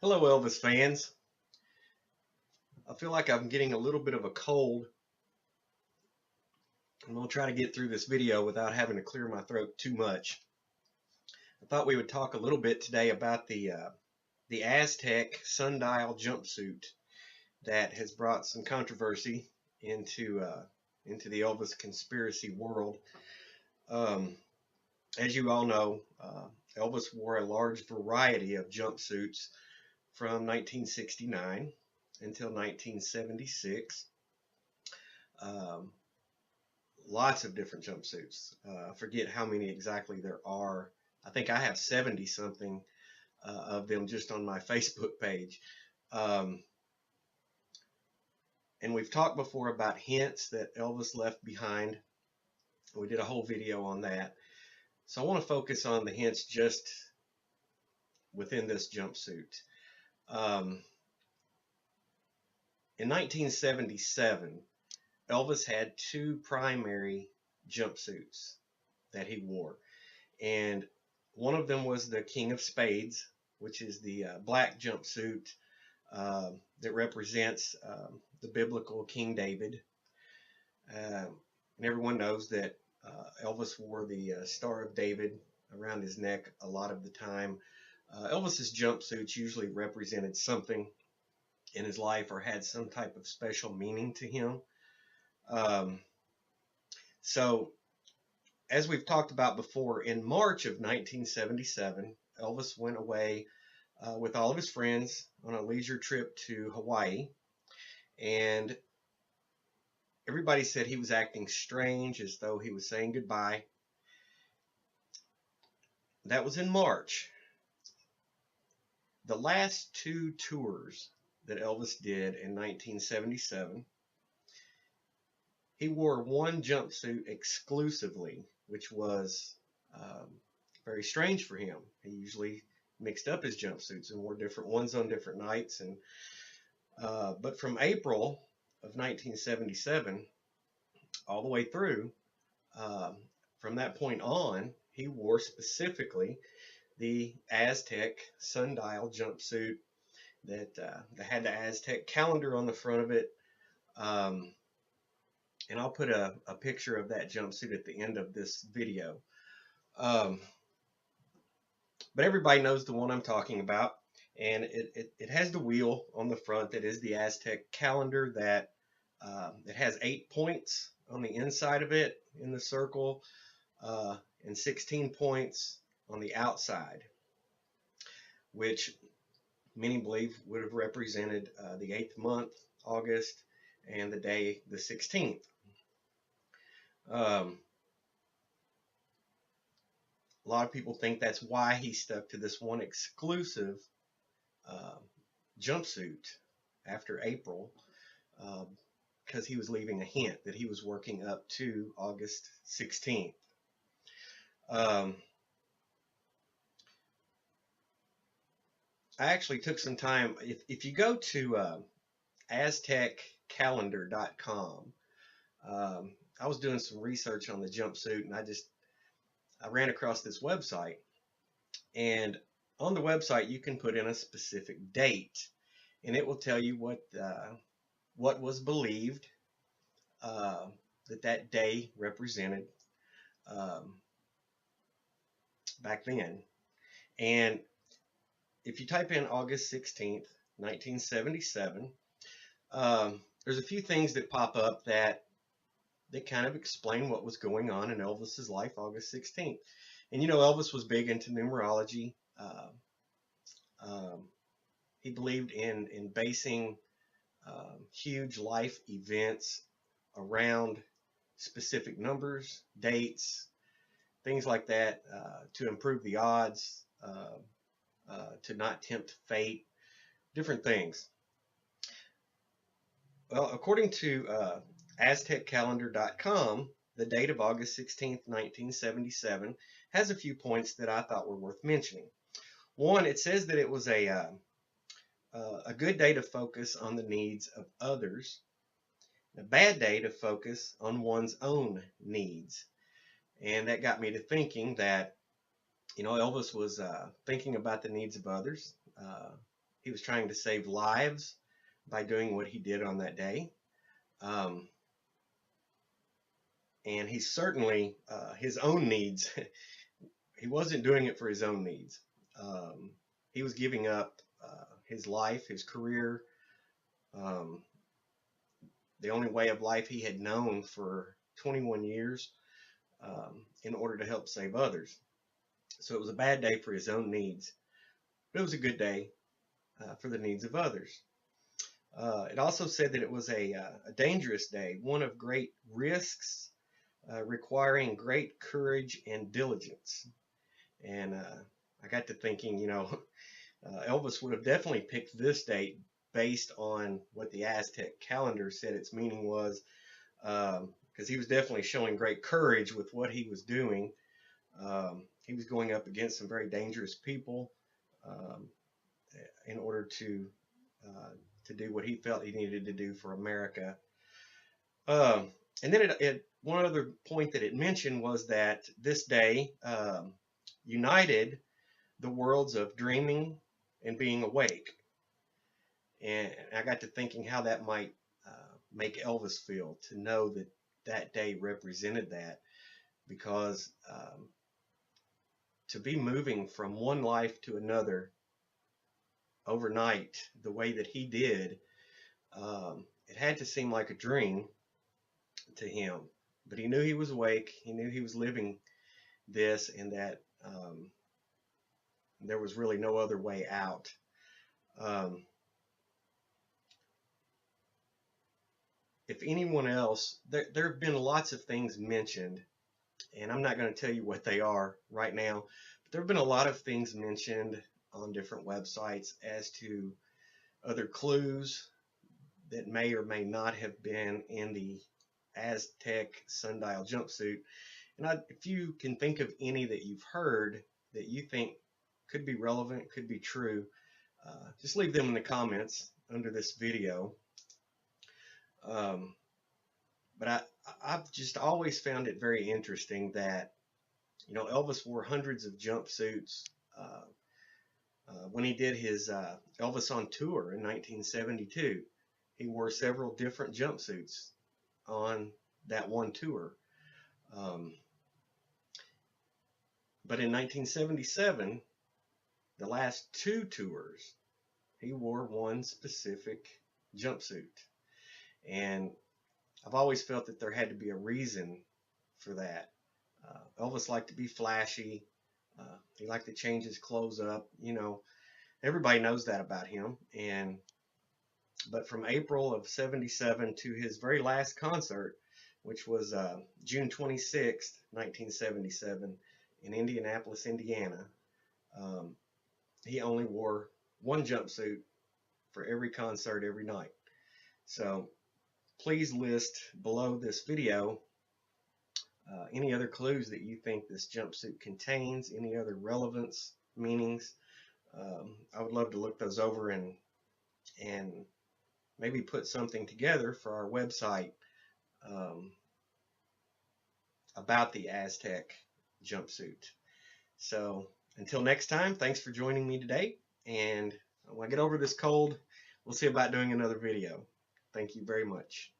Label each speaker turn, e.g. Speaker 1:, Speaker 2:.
Speaker 1: Hello, Elvis fans. I feel like I'm getting a little bit of a cold. I'm going to try to get through this video without having to clear my throat too much. I thought we would talk a little bit today about the Aztec Sundial Jumpsuit that has brought some controversy into the Elvis conspiracy world. Um, as you all know, Elvis wore a large variety of jumpsuits from 1969 until 1976. Um, Lots of different jumpsuits. I forget how many exactly there are. I think I have 70 something of them just on my Facebook page. Um, and we've talked before about hints that Elvis left behind. We did a whole video on that. So I want to focus on the hints just within this jumpsuit. Um, in 1977, Elvis had two primary jumpsuits that he wore. And one of them was the King of Spades, which is the black jumpsuit that represents the biblical King David. And everyone knows that Elvis wore the Star of David around his neck a lot of the time. Elvis's jumpsuits usually represented something in his life or had some type of special meaning to him. Um, so as we've talked about before, in March of 1977, Elvis went away with all of his friends on a leisure trip to Hawaii. And everybody said he was acting strange, as though he was saying goodbye. That was in March. The last two tours that Elvis did in 1977, he wore one jumpsuit exclusively, which was very strange for him. He usually mixed up his jumpsuits and wore different ones on different nights. But from April of 1977 all the way through, um, from that point on, he wore specifically the Aztec Sundial jumpsuit that had the Aztec calendar on the front of it. Um, and I'll put a picture of that jumpsuit at the end of this video. Um, but everybody knows the one I'm talking about. And it has the wheel on the front that is the Aztec calendar that it has 8 points on the inside of it in the circle and 16 points on the outside, which many believe would have represented the 8th month, August, and the day, the 16th. A lot of people think that's why he stuck to this one exclusive uh, jumpsuit after April, because he was leaving a hint that he was working up to August 16th. Um, I actually took some time. If you go to azteccalendar.com, I was doing some research on the jumpsuit, and I ran across this website. And on the website, you can put in a specific date, and it will tell you what was believed uh, that day represented um, back then. And if you type in August 16th, 1977, there's a few things that pop up that kind of explain what was going on in Elvis's life August 16th. And you know, Elvis was big into numerology. Um, he believed in basing huge life events around specific numbers, dates, things like that to improve the odds, to not tempt fate, different things. Well, according to AztecCalendar.com, the date of August 16th, 1977 has a few points that I thought were worth mentioning. One, it says that it was a good day to focus on the needs of others, a bad day to focus on one's own needs. And that got me to thinking that, you know, Elvis was thinking about the needs of others. He was trying to save lives by doing what he did on that day. Um, and he certainly, his own needs, he wasn't doing it for his own needs. Um, he was giving up his life, his career, um, the only way of life he had known for 21 years in order to help save others. So it was a bad day for his own needs, but it was a good day for the needs of others. It also said that it was a dangerous day, one of great risks, requiring great courage and diligence. And I got to thinking, Elvis would have definitely picked this date based on what the Aztec calendar said its meaning was, because he was definitely showing great courage with what he was doing. He was going up against some very dangerous people um, in order to do what he felt he needed to do for America. Um, and then one other point that it mentioned was that this day united the worlds of dreaming and being awake. And I got to thinking how that might make Elvis feel to know that that day represented that, because to be moving from one life to another overnight the way that he did, it had to seem like a dream to him. But he knew he was awake. He knew he was living this, and that there was really no other way out. Um, if anyone else, there have been lots of things mentioned, and I'm not going to tell you what they are right now, but there have been a lot of things mentioned on different websites as to other clues that may or may not have been in the Aztec Sundial jumpsuit. And if you can think of any that you've heard that you think could be relevant, could be true, just leave them in the comments under this video. But I've just always found it very interesting that, Elvis wore hundreds of jumpsuits when he did his Elvis on tour in 1972. He wore several different jumpsuits on that one tour. But in 1977, the last two tours, he wore one specific jumpsuit. And I've always felt that there had to be a reason for that. Elvis liked to be flashy. He liked to change his clothes up. Everybody knows that about him. But from April of '77 to his very last concert, which was June 26th, 1977, in Indianapolis, Indiana, he only wore one jumpsuit for every concert every night. So please list below this video any other clues that you think this jumpsuit contains, any other relevance, meanings. I would love to look those over and maybe put something together for our website about the Aztec jumpsuit. So until next time, thanks for joining me today. And when I get over this cold, we'll see about doing another video. Thank you very much.